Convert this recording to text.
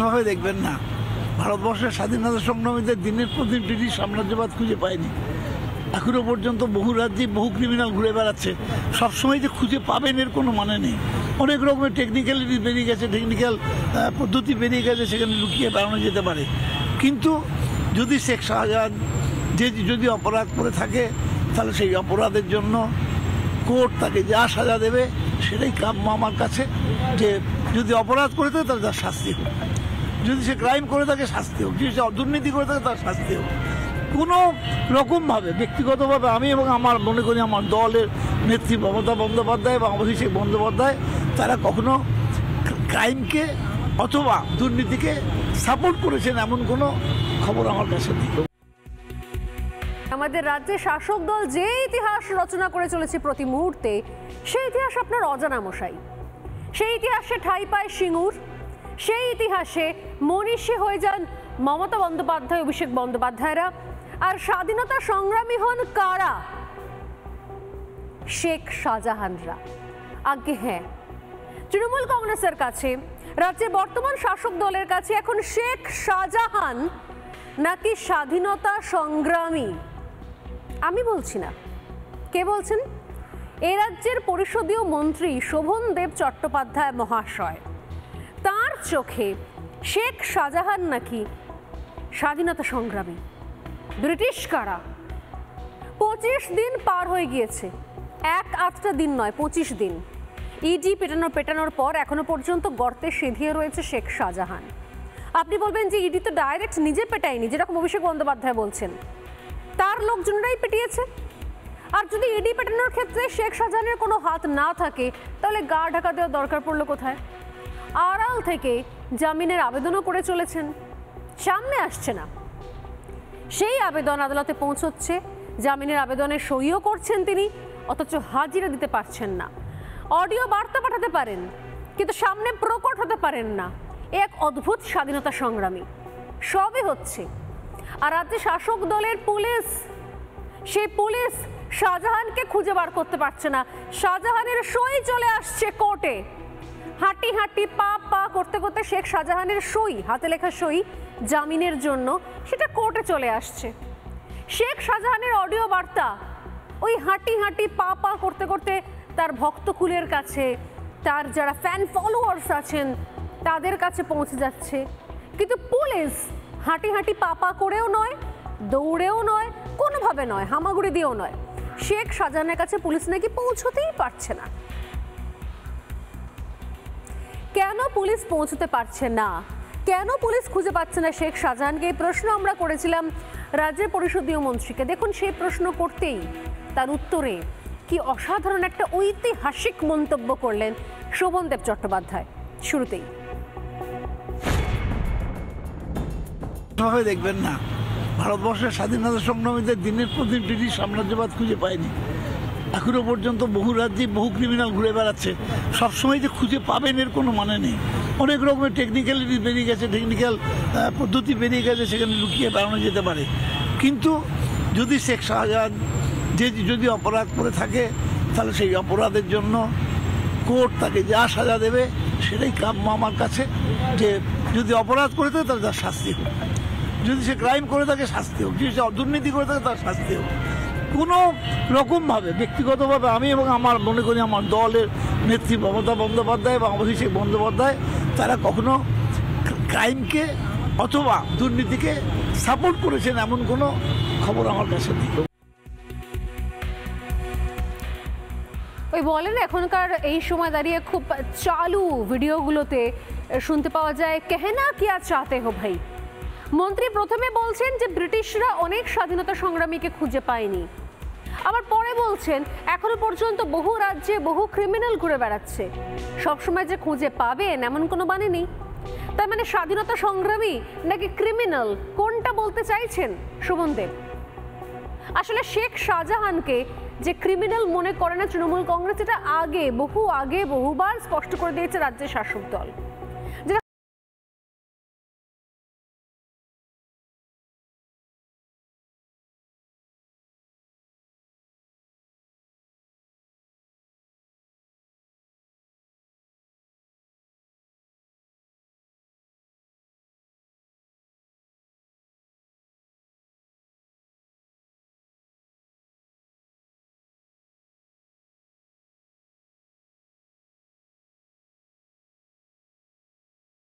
ভাবে দেখবেন না, ভারতবর্ষের স্বাধীনতা সংগ্রামীদের দিনের পর দিন ব্রিটিশ সাম্রাজ্যবাদ খুঁজে পায়নি। এখনো পর্যন্ত বহু রাজ্যে বহু ক্রিমিনাল ঘুরে বেড়াচ্ছে। সবসময় যে খুঁজে পাবেন এর কোনো মানে নেই। অনেক রকমের টেকনিক্যালিটি বেরিয়ে গেছে, টেকনিক্যাল পদ্ধতি বেরিয়ে গেছে, সেখানে লুকিয়ে বেড়ানো যেতে পারে। কিন্তু যদি শেখ শাহজাহান যদি অপরাধ করে থাকে, তাহলে সেই অপরাধের জন্য কোর্ট তাকে যা সাজা দেবে সেটাই কাম্য আমার কাছে। যে যদি অপরাধ করে থাকে তাহলে তার শাস্তি হোক, যদি সে ক্রাইম করে থাকে শাস্তি হোক, যদি সে দুর্নীতি করে থাকে তার শাস্তি হোক। কোনো রকমভাবে ব্যক্তিগতভাবে আমি এবং আমার মনে করি আমার দলের নেত্রী মমতা বন্দ্যোপাধ্যায় এবং অভিষেক বন্দ্যোপাধ্যায় তারা কখনো ক্রাইমকে অথবা দুর্নীতিকে সাপোর্ট করেছেন এমন কোনো খবর আমার কাছে নেই। আমাদের রাজ্যে শাসক দল যে ইতিহাস রচনা করে চলেছে প্রতি মুহূর্তে, সেই ইতিহাস আপনার অজানা মশাই। সেই ইতিহাসে ঠাঁই পায় সিঙ্গুর, সেই ইতিহাসে মনীষী হয়ে যান মমতা বন্দ্যোপাধ্যায়, অভিষেক বন্দ্যোপাধ্যায়রা। আর স্বাধীনতা সংগ্রামী হন কারা? শেখ শাহজাহানরা। আগে হ্যাঁ, তৃণমূল কংগ্রেসের কাছে, রাজ্যের বর্তমান শাসক দলের কাছে এখন শেখ শাহজাহান নাকি স্বাধীনতা সংগ্রামী? আমি বলছি না, কে বলছেন? এ রাজ্যের পরিষদীয় মন্ত্রী শোভনদেব চট্টোপাধ্যায় মহাশয়। তার চোখে শেখ শাহজাহান নাকি স্বাধীনতা সংগ্রামী। ব্রিটিশ কারা? 25 দিন পার হয়ে গিয়েছে, এক আধটা দিন নয়, 25 দিন। ইডি পেটানোর পর এখনো পর্যন্ত গর্তে সেঁধিয়ে রয়েছে শেখ শাহজাহান। আপনি বলবেন যে ইডি তো ডাইরেক্ট নিজে পেটায়নি, যেরকম অভিষেক বন্দ্যোপাধ্যায় বলছেন, তার লোকজনরাই পেটিয়েছে। আর যদি ইডি পেটানোর ক্ষেত্রে শেখ শাহজাহানের কোনো হাত না থাকে, তাহলে গা ঢাকা দেওয়ার দরকার পড়লো কোথায়? আড়াল থেকে জামিনের আবেদনও করে চলেছেন, সামনে আসছে না। সেই আবেদন আদালতে পৌঁছচ্ছে, জামিনের আবেদনে সইও করছেন তিনি, অথচ হাজিরা দিতে পারছেন না। অডিও বার্তা পাঠাতে পারেন, কিন্তু সামনে প্রকট হতে পারেন না। এক অদ্ভুত স্বাধীনতা সংগ্রামী। সবই হচ্ছে। আর রাজ্যে শাসক দলের পুলিশ, সেই পুলিশ শাহজাহানকে খুঁজে বার করতে পারছে না। শাহজাহানের সই চলে আসছে কোর্টে, হাঁটি হাঁটি পা পা করতে করতে শেখ শাহজাহানের সই, হাতে লেখা সই জামিনের জন্য, সেটা কোর্টে চলে আসছে। শেখ শাহজাহানের অডিও বার্তা ওই হাঁটি হাঁটি পা পা করতে করতে তার ভক্তকুলের কাছে, তার যারা ফ্যান ফলোয়ার্স আছেন তাদের কাছে পৌঁছে যাচ্ছে। কিন্তু পুলিশ হাঁটি হাঁটি পা পা করেও নয়, দৌড়েও নয়, কোনোভাবে নয়, হামাগুড়ি দিয়েও নয়, শেখ শাহজাহানের কাছে পুলিশ নাকি পৌঁছতেই পারছে না। কেন পুলিশ পৌঁছতে পারছে না? কেন পুলিশ খুঁজে পাচ্ছে না শেখ শাহজাহানকে? এই প্রশ্ন আমরা করেছিলাম রাজ্যের পরিষদীয় মন্ত্রীকে। দেখুন, সেই প্রশ্ন করতেই তার উত্তরে কি অসাধারণ একটা ঐতিহাসিক মন্তব্য করলেন শোভনদেব চট্টোপাধ্যায়। শুরুতেই ভাবে দেখবেন না, ভারতবর্ষের স্বাধীনতা সংগ্রামীদের দিনের পর দিন ব্রিটিশ সাম্রাজ্যবাদ খুঁজে পায়নি। এখনো পর্যন্ত বহু রাজ্যে বহু ক্রিমিনাল ঘুরে বেড়াচ্ছে। সবসময় যে খুঁজে পাবেন এর কোনো মানে নেই। অনেক রকমের টেকনিক্যালিটি বেরিয়ে গেছে, টেকনিক্যাল পদ্ধতি বেরিয়ে গেছে, সেখানে লুকিয়ে বেড়ানো যেতে পারে। কিন্তু যদি শেখ শাহজাহান যদি অপরাধ করে থাকে, তাহলে সেই অপরাধের জন্য কোর্ট তাকে যা সাজা দেবে সেটাই কাম্য আমার কাছে। যে যদি অপরাধ করে থাকে তাহলে তার শাস্তি হোক, যদি সে ক্রাইম করে থাকে শাস্তি হোক, যদি সে দুর্নীতি করে থাকে তার শাস্তি হোক। কোনো রকমভাবে ব্যক্তিগতভাবে আমি এবং আমার মনে করি আমার দলের নেত্রী মমতা বন্দ্যোপাধ্যায় এবং অভিষেক বন্দ্যোপাধ্যায় তারা কখনো ক্রাইমকে অথবা দুর্নীতিকে সাপোর্ট করেছেন এমন কোনো খবর আমার কাছে নেই। ওই বলেন এখনকার এই সময় দাঁড়িয়ে খুব চালু ভিডিওগুলোতে শুনতে পাওয়া যায়, কেহনা কিয়া চাহতে হো ভাই। মন্ত্রী প্রথমে বলছেন যে ব্রিটিশরা অনেক স্বাধীনতা সংগ্রামীকে খুঁজে পায়নি, আবার পরে বলছেন এখনো পর্যন্ত বহু রাজ্যে বহু ক্রিমিনাল ঘুরে বেড়াচ্ছে। সবসময় যে খুঁজে পাবেন এমন কোনো মানে নেই। তার মানে স্বাধীনতা সংগ্রামী নাকি ক্রিমিনাল, কোনটা বলতে চাইছেন শোভনদেব? আসলে শেখ শাহজাহানকে যে ক্রিমিনাল মনে করে না তৃণমূল কংগ্রেস, এটা বহুবার স্পষ্ট করে দিয়েছে রাজ্যের শাসক দল।